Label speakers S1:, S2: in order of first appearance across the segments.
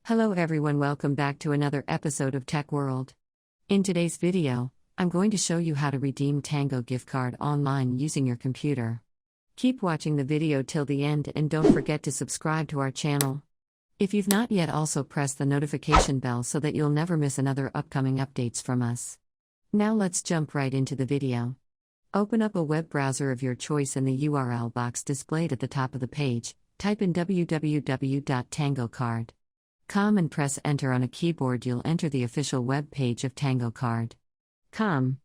S1: Hello everyone, welcome back to another episode of Tech World. In today's video, I'm going to show you how to redeem Tango gift card online using your computer. Keep watching the video till the end and don't forget to subscribe to our channel. If you've not yet, also press the notification bell so that you'll never miss another upcoming updates from us. Now let's jump right into the video. Open up a web browser of your choice in the URL box displayed at the top of the page. Type in www.tangocard.com and press enter on a keyboard. You'll enter the official web page of TangoCard.com.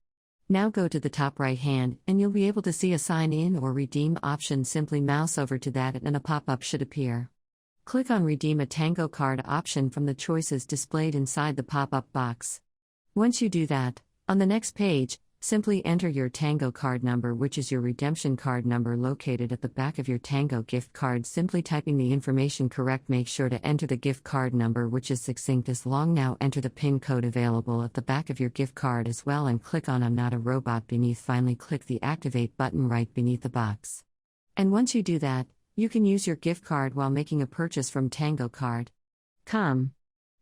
S1: Now go to the top right hand and you'll be able to see a sign in or redeem option. Simply mouse over to that and a pop-up should appear. Click on redeem a Tango card option from the choices displayed inside the pop-up box. Once you do that, on the next page, simply enter your Tango card number, which is your redemption card number located at the back of your Tango gift card. Simply typing the information correct, make sure to enter the gift card number, which is succinct as long. Now enter the PIN code available at the back of your gift card as well and click on I'm not a robot beneath. Finally, click the activate button right beneath the box. And once you do that, you can use your gift card while making a purchase from TangoCard.com.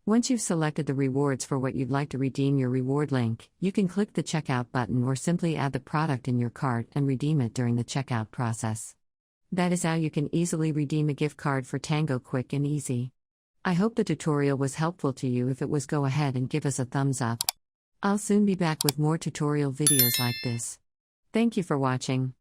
S1: Once you've selected the rewards for what you'd like to redeem your reward link, you can click the checkout button or simply add the product in your cart and redeem it during the checkout process. That is how you can easily redeem a gift card for Tango, quick and easy. I hope the tutorial was helpful to you. If it was, go ahead and give us a thumbs up. I'll soon be back with more tutorial videos like this. Thank you for watching.